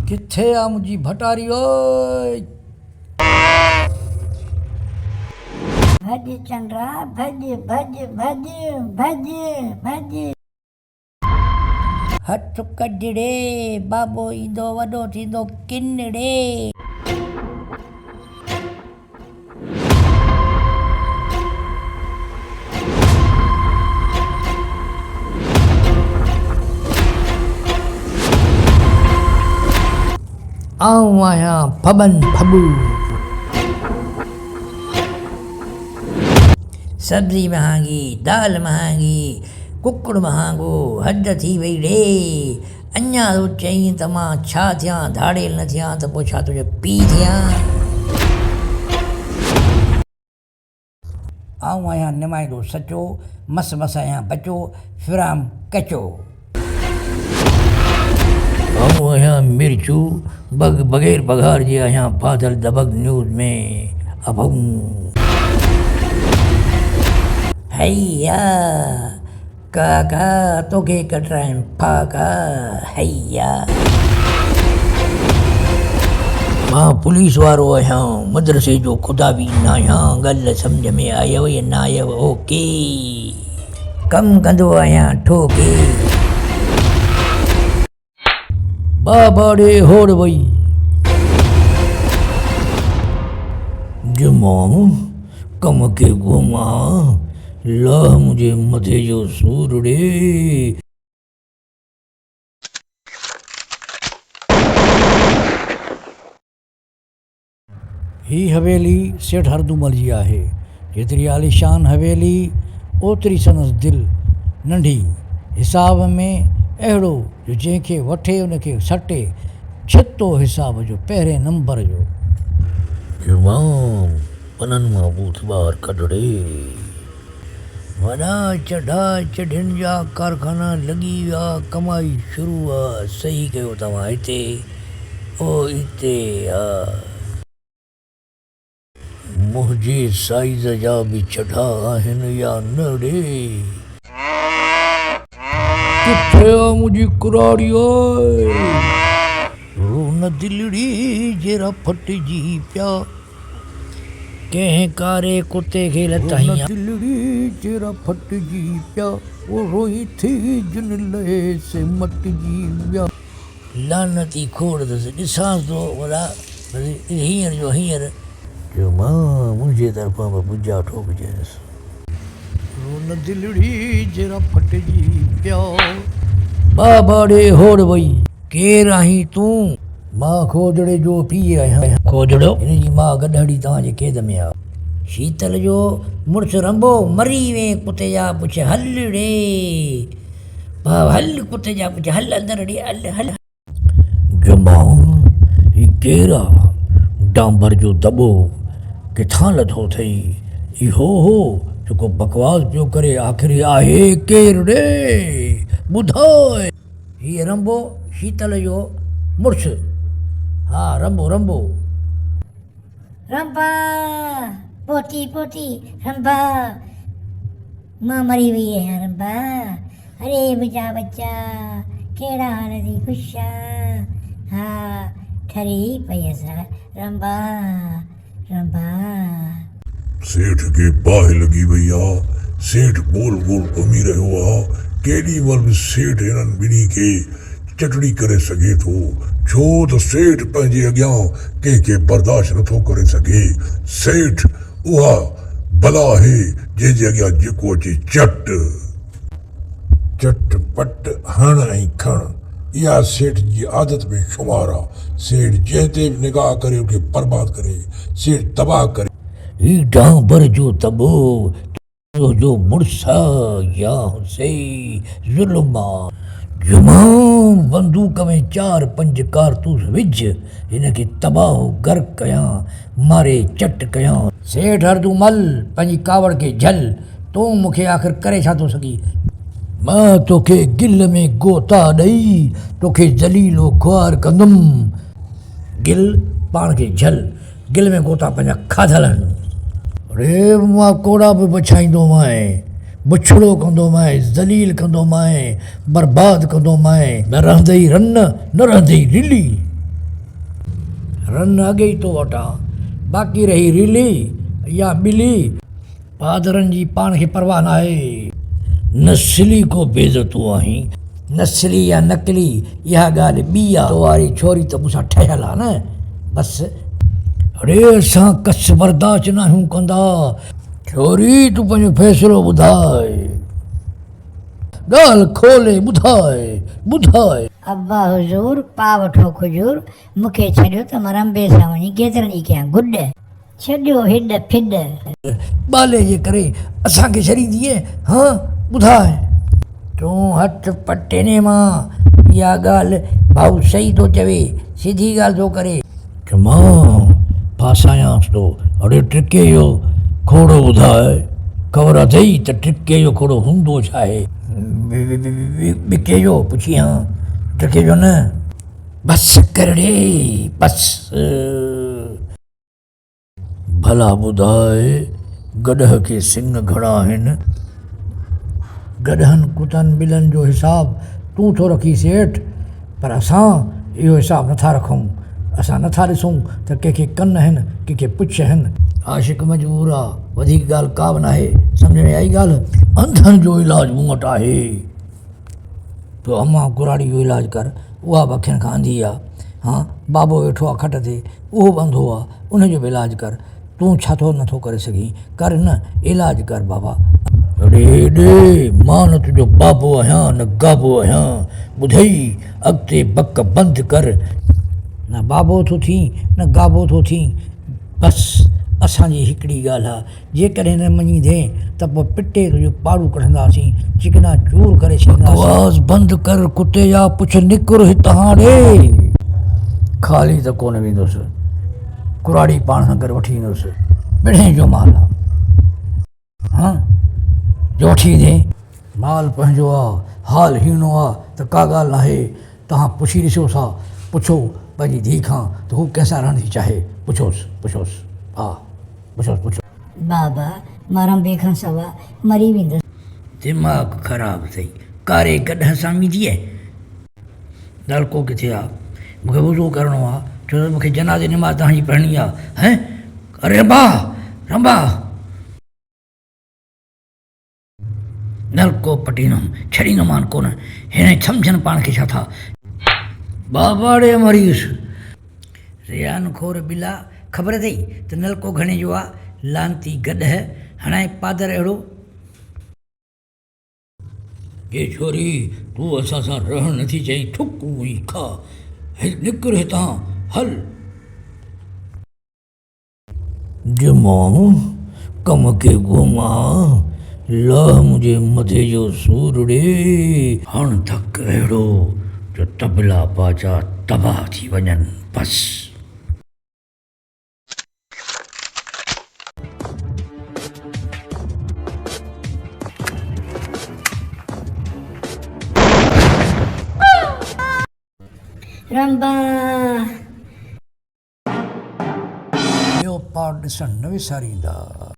किथे आ मुंहिंजी भटारी ओए। भज चंद्रा भज भज भज भज भज। हथ कढड़े बाबो ईंदो वॾो थींदो किनड़े। आऊं आहियां फबन फबू। सब्जी महांगी दाल महांगी कुकड़ महांगो हद थी वई रे। अञा तो चई त मां छा थियां धाड़ेल न थियां त पोइ छा तुंहिंजो पीउ थियां। आऊं आहियां निमाइंदो सचो मस मस आहियां बचो फिराम कचो। आऊं आहियां मिर्चू बग़ैर बघार जे आहियां फाथल दबग न्यूज़ में अभऊं। हैया काका तोखे कटराइम फाका हैया। मां पुलिस वारो आहियां मदरसे जो ख़ुदा बि न आहियां। ॻाल्हि सम्झ में आयव या न आयव ओके। कमु कंदो आहियां ठोके। बाबाड़े होड़ वई जमाम कम के घुमा लाह मुझे मथे जो सूर रे। ही हवेली सेठ हरदूमल जी आहे। जेतिरी आलिशान हवेली ओतिरी संदसि दिलि नंढी। हिसाब में अहिड़ो जो जंहिंखे वठे उनखे सटे छितो हिसाब जो पहिरें नंबर जो। जमाम पननि मां बूथ ॿाहिरि कढड़े। वॾा चढ़ा चढ़ियुनि जा कारखाना लॻी विया कमाई शुरू आहे। सही कयो तव्हां हिते ओ हिते मुंहिंजे साइज़ जा बि चढ़ा आहिनि या न रे। किथे आ मुंहिंजी कुराड़ी ओए। रोन दिलड़ी जहिड़ा फटिजी पिया कंहिं कारे कुते खे लताईं दिलड़ी जहिड़ा फटिजी पिया वो रोई थी जिन लहे से मटिजी विया। लानती खोड़ अथसि ॾिसांसि थो भला हींअर जो हींअर। जो मां मुंहिंजे तरफ़ां बि पुॼा ठोकजंसि। रोन दिलड़ी जहिड़ा फटिजी पिया। बाबाड़े होड़ वई केरु आहीं तूं। मां खोजड़े जो पीउ आहियां। खोजड़ो हिन जी मां गॾहड़ी तव्हांजे खेद में आहे। शीतल जो मुड़ुसु रंबो मरी वे कुते जा पुछ हल रे। भाउ हल कुते जा पुछ हल अंदरि ॾे हल हल। जमाम ही केरु आहे डांबर जो दॿो किथां लथो अथई। इहो हो जेको बकवास पियो करे आख़िरी आहे केरु रे ॿुधाए। हीअ रंबो शीतल जो मुड़ुसु। हा रंबो रंबो रंबा पोती पोती रंबा मां मरी वई आहियां रंबा। अरे मुंहिंजा बच्चा कहिड़ा हाल थी ख़ुशि आहे। हा ठरी पई असां रंबा रंबा। सेठ खे बाहि लॻी वई आहे। सेठ गोल गोल घुमी रहियो आहे। केॾी महिल बि सेठ हिननि ॿिन्ही खे चटड़ी करे सघे थो छो त सेठ पंहिंजे अॻियां कंहिंखे बर्दाश्त नथो करे सघे। सेठ उहा बला आहे जंहिंजे अॻियां जेको अचे चट चट पट हण ऐं खण इहा सेठ जी आदत में शुमार आहे। सेठ जंहिं ते बि निगाह करे उनखे बर्बाद करे सेठ तबाह करे। ही डांबर जो दॿो जो मुड़ुसा या हुसैन ज़ुल्मा। जुमाम बंदूक में 4-5 कारतूस विझ हिनखे तबाह गर्क कयां मारे चट कयां। सेठ हरदूमल पंहिंजी कावड़ खे झल तूं मूंखे आख़िर करे छा थो सघीं। मां तोखे गिल में गोता ॾेई तोखे ज़लीलो ख्वार कंदुमि। गिल पाण खे झल गिल में गोता पंहिंजा खाधल आहिनि। रे मां कोड़ा बि बछाईंदो मांए बुछड़ो कंदो मांए ज़लील कंदो मांए बर्बाद कंदो मांए। न रहंदई रन न रहंदई लिली। रन अॻे ई तो वठां, बाक़ी रही रीली या ॿिली, पादरनि जी पाण खे परवाह न आहे। नस्ली को बेइज़तू आहीं, नस्ली या नकली इहा ॻाल्हि ॿी आहे। तो वारी छोरी त मूंसां ठहियल आहे न, बसि। अड़े असां कस बर्दाश्त न आहियूं कंदा। छोरी तूं पंहिंजो फ़ैसिलो ॿुधाए, ॻाल्हि खोले ॿुधाए। अब्बा हुजूर, पा वठो खुजूर, मूंखे छॾियो त मां रंबे सां वञी केतिरनि ई कयां गुॾ, छॾियो हिॾ फिॾ। ॿाले जे करे असांखे छॾींदीअ? हाँ ॿुधाए। तूं हथ पटेने मां, इहा ॻाल्हि भाऊ सही थो चवे, सिधी ॻाल्हि थो करे। मां फासायांसि थो। अड़े टिके जो खोड़ो ॿुधाए, ख़बर अथई त टिके जो खोड़ो हूंदो छा आहे? ॿिके जो पुछी हां, टिके जो न। बसि कर रे बसि। भला ॿुधाए, गॾह खे सिंग घणा आहिनि? गॾहनि कुतनि ॿिलनि जो हिसाबु तूं थो रखी सेठ, पर असां इहो हिसाबु नथा रखूं। असां नथा ॾिसूं त कंहिंखे कन आहिनि, कंहिंखे पुछ आहिनि। आशिक़ मजबूर आहे, वधीक ॻाल्हि का बि न आहे। सम्झ में आई ॻाल्हि? अंधनि जो इलाजु मूं वटि आहे। तो अम्मा कुराड़ी जो इलाजु कर, उहा बि अखियुनि खां अंधी आहे। हाँ, बाबो वेठो आहे खट ते, उहो बि अंधो आहे, उनजो बि इलाजु कर। तूं छा थो नथो करे सघीं? कर न, इलाजु कर बाबा। अड़े ॾे, मां न तुंहिंजो बाबो आहियां न गाबो आहियां, ॿुधई? अॻिते बक बंदि कर। न बाबो थो थी न गाबो थो थी, बसि असांजी हिकिड़ी ॻाल्हि आहे, जेकॾहिं न मञींदे त पोइ पिटे तुंहिंजो पाड़ू कढंदासीं, चिकना चूर करे छॾींदासीं। आवाज़ बंदि कर कुते जा, पुछ निकुर हितां ॾे। ख़ाली त कोन वेंदुसि, कुराड़ी पाण सां गॾु वठी ईंदुसि, ॿिन्ही जो माल आहे। हाँ, जो वठी ईंदे, माल पंहिंजो आहे, हाल हीणो आहे त का ॻाल्हि न आहे। तव्हां पुछी ॾिसो सा, पुछो पंहिंजी धीउ खां त हू कंहिंसां रहण थी चाहे, पुछोसि। हा पुछो। बाबा, मां रंबे खां सवा मरी वेंदुसि। दिमाग़ ख़राबु अथई, कारे गॾह सां ईंदीअ? नलको किथे आहे? मूंखे वुज़ू करिणो आहे, छो त मूंखे जनाज़े निमाज़ तव्हांजी पढ़णी आहे। हैं? अरे रंबा नलको पटींदुमि, छॾींदोमान कोन। हिन सम्झनि पाण खे छा था। बाबा ॾे मरीज़ रियान खोर बिला, ख़बर अथई त नलको घणे जो आहे? लांती गॾह हणाए पादर अहिड़ो। ये छोरी, तूं असां सां रहण नथी चई, ठुकूं ई खा, निकिर हितां, हल। ॼमां कम खे घुमा, लाह मुंहिंजे मथे जो सूर ॾे, हण धक अहिड़ो जो तबला बाजा तबाह थी वञनि, बसि। रंबा ॿियो पार्ट ॾिसणु न विसारींदा।